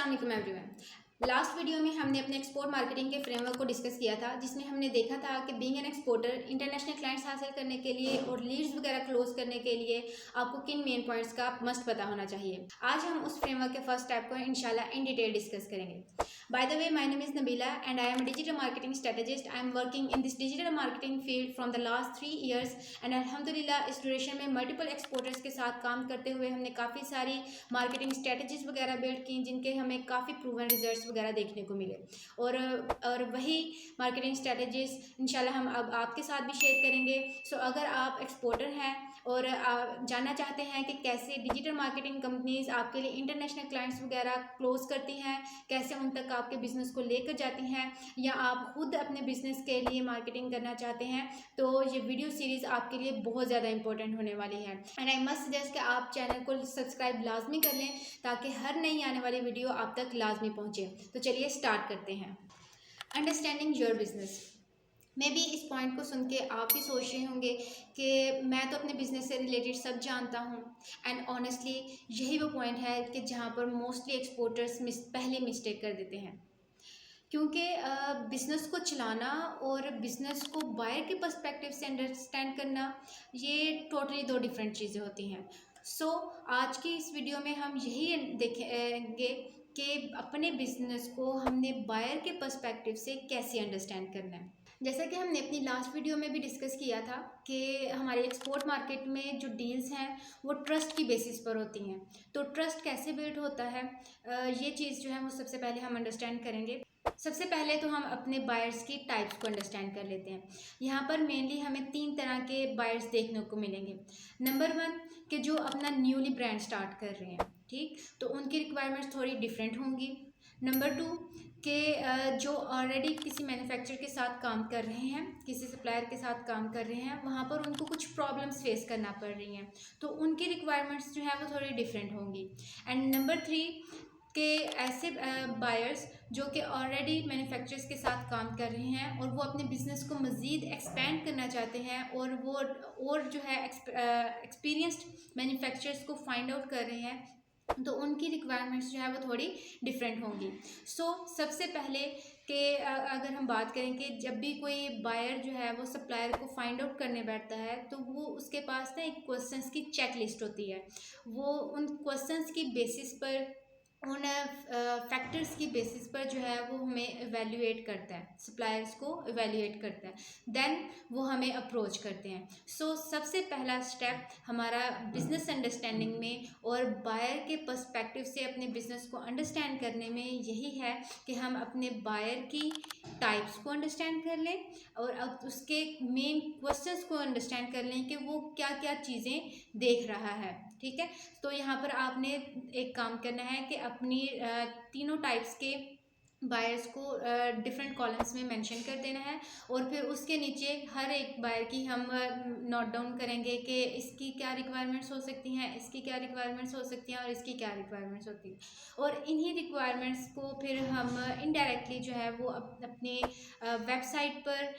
अस्सलाम वालेकुम everyone. Last video में हमने अपने एक्सपोर्ट मार्केटिंग के फ्रेमवर्क को डिस्कस किया था, जिसमें हमने देखा था कि being an exporter international clients हासिल करने के लिए और लीड्स वगैरह क्लोज करने के लिए आपको किन मेन पॉइंट्स का मस्ट पता होना चाहिए। आज हम उस फ्रेमवर्क के फर्स्ट स्टेप को इंशाल्लाह इन डिटेल डिस्कस करेंगे। By the way, my name is Nabila and I am a digital marketing strategist. I am working in this digital marketing field from the last 3 years and अल्हम्दुलिल्लाह इस duration में multiple exporters के साथ काम करते हुए हमने काफ़ी सारी मार्केटिंग स्ट्रेटजीज वगैरह बिल्ड की, जिनके हमें काफ़ी प्रूवन रिजल्ट्स वगैरह देखने को मिले। और वही मार्केटिंग स्ट्रेटजीज इंशाल्लाह हम अब आपके साथ भी शेयर करेंगे। सो अगर आप एक्सपोर्टर हैं और जानना चाहते हैं कि कैसे डिजिटल मार्केटिंग कंपनीज आपके लिए इंटरनेशनल क्लाइंट्स वगैरह क्लोज करती हैं, कैसे उन तक आपके बिज़नेस को लेकर जाती हैं, या आप खुद अपने बिज़नेस के लिए मार्केटिंग करना चाहते हैं, तो ये वीडियो सीरीज़ आपके लिए बहुत ज़्यादा इंपॉर्टेंट होने वाली है। एंड आई मस्ट सजेस्ट कि आप चैनल को सब्सक्राइब लाजमी कर लें ताकि हर नई आने वाली वीडियो आप तक लाजमी पहुँचे। तो चलिए स्टार्ट करते हैं। Understanding your business. May be इस पॉइंट को सुन के आप भी सोच रहे होंगे कि मैं तो अपने बिज़नेस से रिलेटेड सब जानता हूँ। एंड ऑनेस्टली यही वो पॉइंट है कि जहाँ पर मोस्टली एक्सपोर्टर्स पहले मिस्टेक कर देते हैं, क्योंकि बिज़नेस को चलाना और बिज़नेस को बायर के पर्सपेक्टिव से अंडरस्टैंड करना ये टोटली दो डिफरेंट चीज़ें होती हैं। सो आज की इस वीडियो में हम यही देखेंगे कि अपने बिज़नेस को हमने बायर के पर्सपेक्टिव से कैसे अंडरस्टैंड करना है। जैसा कि हमने अपनी लास्ट वीडियो में भी डिस्कस किया था कि हमारे एक्सपोर्ट मार्केट में जो डील्स हैं वो ट्रस्ट की बेसिस पर होती हैं। तो ट्रस्ट कैसे बिल्ड होता है, ये चीज़ जो है वो सबसे पहले हम अंडरस्टैंड करेंगे। सबसे पहले तो हम अपने बायर्स की टाइप्स को अंडरस्टैंड कर लेते हैं। यहाँ पर मेनली हमें 3 तरह के बायर्स देखने को मिलेंगे। नंबर 1 कि जो अपना न्यूली ब्रांड स्टार्ट कर रहे हैं, ठीक, तो उनकी रिक्वायरमेंट्स थोड़ी डिफरेंट होंगी। नंबर 2 कि जो ऑलरेडी किसी मैन्युफैक्चरर के साथ काम कर रहे हैं, किसी सप्लायर के साथ काम कर रहे हैं, वहाँ पर उनको कुछ प्रॉब्लम्स फेस करना पड़ रही हैं, तो उनकी रिक्वायरमेंट्स जो है वो थोड़ी डिफरेंट होंगी। एंड नंबर 3 कि ऐसे बायर्स जो कि ऑलरेडी मैन्युफैक्चरर्स के साथ काम कर रहे हैं और वो अपने बिज़नेस को मज़ीद एक्सपेंड करना चाहते हैं और वो और जो है एक्सपीरियंस्ड मैन्युफैक्चरर्स को फाइंड आउट कर रहे हैं, तो उनकी रिक्वायरमेंट्स जो है वो थोड़ी डिफरेंट होंगी। सो सबसे पहले कि अगर हम बात करें कि जब भी कोई बायर जो है वो सप्लायर को फाइंड आउट करने बैठता है, तो वो उसके पास ना एक क्वेश्चंस की चेक लिस्ट होती है। वो उन क्वेश्चंस की बेसिस पर, उन फैक्टर्स की बेसिस पर जो है वो हमें एवेल्युएट करता है, सप्लायर्स को एवेल्युएट करता है, देन वो हमें अप्रोच करते हैं। सो सबसे पहला स्टेप हमारा बिजनेस अंडरस्टैंडिंग में और बायर के पर्सपेक्टिव से अपने बिजनेस को अंडरस्टैंड करने में यही है कि हम अपने बायर की टाइप्स को अंडरस्टैंड कर लें और अब उसके मेन क्वेश्चंस को अंडरस्टैंड कर लें कि वो क्या क्या चीज़ें देख रहा है। ठीक है, तो यहाँ पर आपने एक काम करना है कि अपनी तीनों टाइप्स के बायर्स को डिफरेंट कॉलम्स में मेंशन कर देना है और फिर उसके नीचे हर एक बायर की हम नोट डाउन करेंगे कि इसकी क्या रिक्वायरमेंट्स हो सकती हैं, इसकी क्या रिक्वायरमेंट्स हो सकती हैं और इसकी क्या रिक्वायरमेंट्स होती हैं। और इन्हीं रिक्वायरमेंट्स को फिर हम इनडायरेक्टली जो है वो अपने वेबसाइट पर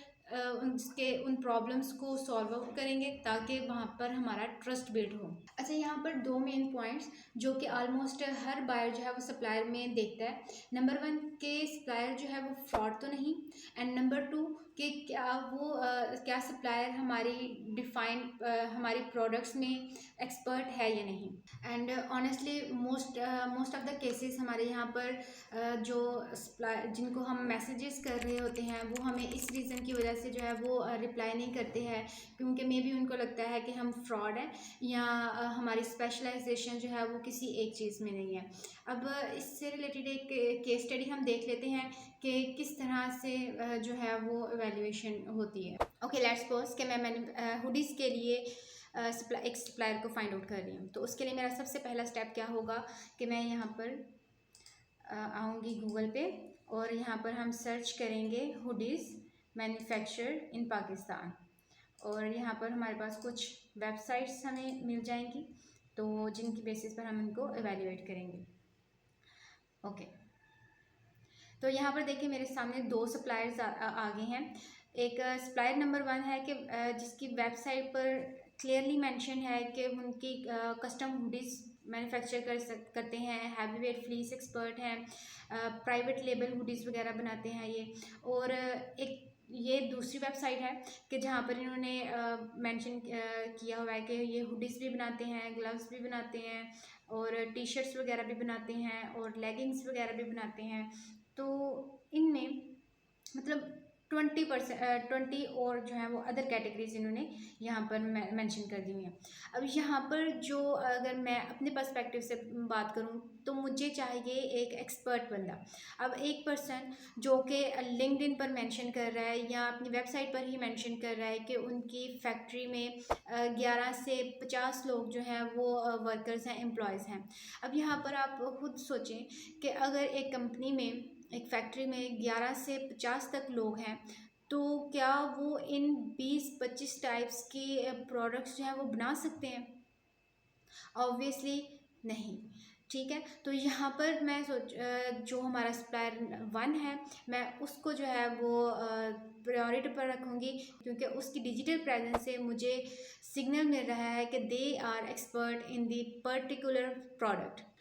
उसके उन प्रॉब्लम्स को सॉल्व आउट करेंगे ताकि वहाँ पर हमारा ट्रस्ट बिल्ड हो। अच्छा, यहाँ पर 2 मेन पॉइंट्स जो कि ऑलमोस्ट हर बायर जो है वो सप्लायर में देखता है। नंबर 1 कि सप्लायर जो है वो फ्रॉड तो नहीं, एंड नंबर 2 कि क्या सप्लायर हमारी प्रोडक्ट्स में एक्सपर्ट है या नहीं। And honestly most of the cases हमारे यहाँ पर जो सप्लायर जिनको हम मैसेजेस कर रहे होते हैं वो हमें इस रीज़न की वजह से जो है वो रिप्लाई नहीं करते हैं, क्योंकि मे बी उनको लगता है कि हम फ्रॉड हैं या हमारी स्पेशलाइजेशन जो है वो किसी एक चीज़ में नहीं है। अब इससे रिलेटेड एक केस स्टडी हम देख लेते हैं कि किस तरह से जो है वो एवेल्युएशन होती है। ओके, लेट्स सपोज कि मैंने हुडीज़ के लिए एक सप्लायर को फाइंड आउट कर रही हूँ। तो उसके लिए मेरा सबसे पहला स्टेप क्या होगा कि मैं यहाँ पर आऊँगी गूगल पे और यहाँ पर हम सर्च करेंगे हुडीज़ मैन्युफैक्चर इन पाकिस्तान, और यहाँ पर हमारे पास कुछ वेबसाइट्स हमें मिल जाएंगी, तो जिनकी बेसिस पर हम इनको एवेल्युएट करेंगे। ओके, तो यहाँ पर देखिए मेरे सामने 2 सप्लायर्स आ गए हैं। एक सप्लायर नंबर 1 है कि जिसकी वेबसाइट पर क्लियरली मेंशन है कि उनकी कस्टम हुडीज़ मैन्युफैक्चर करते हैं, हैवी वेट फ्लीस एक्सपर्ट हैं, प्राइवेट लेबल हुडीज़ वगैरह बनाते हैं ये। और एक ये दूसरी वेबसाइट है कि जहाँ पर इन्होंने मेंशन किया हुआ है कि ये हुडीज़ भी बनाते हैं, ग्लव्स भी बनाते हैं और टी शर्ट्स वगैरह भी बनाते हैं और लेगिंग्स वगैरह भी बनाते हैं। तो इनमें मतलब 20 और जो है वो अदर कैटेगरीज इन्होंने यहाँ पर मेंशन कर दी हुई हैं। अब यहाँ पर जो अगर मैं अपने पर्सपेक्टिव से बात करूँ तो मुझे चाहिए एक एक्सपर्ट बंदा। अब एक पर्सन जो कि लिंक्डइन पर मेंशन कर रहा है या अपनी वेबसाइट पर ही मेंशन कर रहा है कि उनकी फैक्ट्री में 11 से 50 लोग जो हैं वो वर्कर्स हैं, एम्प्लॉयज़ हैं। अब यहाँ पर आप खुद सोचें कि अगर एक कंपनी में, एक फैक्ट्री में 11 से 50 तक लोग हैं तो क्या वो इन 20-25 टाइप्स के प्रोडक्ट्स जो हैं वो बना सकते हैं? ऑब्वियसली नहीं। ठीक है, तो यहाँ पर मैं जो हमारा सप्लायर 1 है मैं उसको जो है वो प्रायोरिटी पर रखूँगी, क्योंकि उसकी डिजिटल प्रेजेंस से मुझे सिग्नल मिल रहा है कि they are expert in the particular product.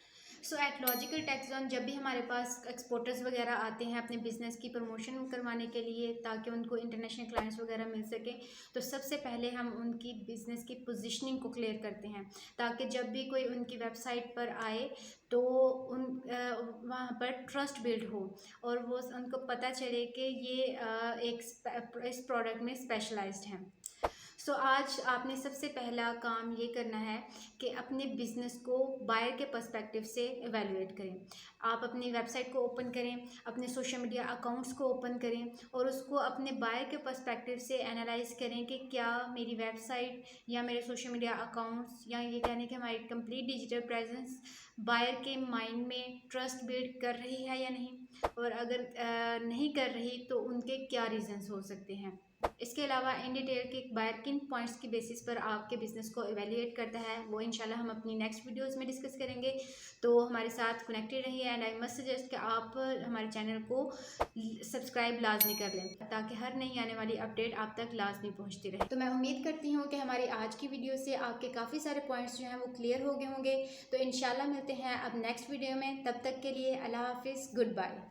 So at Logical Tech Zone जब भी हमारे पास एक्सपोर्टर्स वगैरह आते हैं अपने बिज़नेस की प्रमोशन करवाने के लिए ताकि उनको इंटरनेशनल क्लाइंट्स वगैरह मिल सके, तो सबसे पहले हम उनकी बिज़नेस की पोजीशनिंग को क्लियर करते हैं ताकि जब भी कोई उनकी वेबसाइट पर आए तो वहाँ पर ट्रस्ट बिल्ड हो और वो उनको पता चले कि ये इस प्रोडक्ट में स्पेशलाइज्ड हैं। सो आज आपने सबसे पहला काम ये करना है कि अपने बिज़नेस को बायर के पर्सपेक्टिव से एवेलुएट करें। आप अपनी वेबसाइट को ओपन करें, अपने सोशल मीडिया अकाउंट्स को ओपन करें और उसको अपने बायर के पर्सपेक्टिव से एनालाइज करें कि क्या मेरी वेबसाइट या मेरे सोशल मीडिया अकाउंट्स या ये कहने कि हमारी कंप्लीट डिजिटल प्रेजेंस बायर के माइंड में ट्रस्ट बिल्ड कर रही है या नहीं, और अगर नहीं कर रही तो उनके क्या रीजंस हो सकते हैं। इसके अलावा इन डिटेल के बायर किन पॉइंट्स की बेसिस पर आपके बिज़नेस को एवेल्युएट करता है वो इंशाल्लाह हम अपनी नेक्स्ट वीडियोस में डिस्कस करेंगे। तो हमारे साथ कनेक्टेड रहिए एंड आई मस्ट सजेस्ट कि आप हमारे चैनल को सब्सक्राइब लाजमी कर लें ताकि हर नई आने वाली अपडेट आप तक लाजमी पहुंचती रहे। तो मैं उम्मीद करती हूँ कि हमारी आज की वीडियो से आपके काफ़ी सारे पॉइंट्स जो हैं वो क्लियर हो गए होंगे। तो इंशाल्लाह मिलते हैं अब नेक्स्ट वीडियो में, तब तक के लिए अल्लाह हाफिज़, गुड बाय।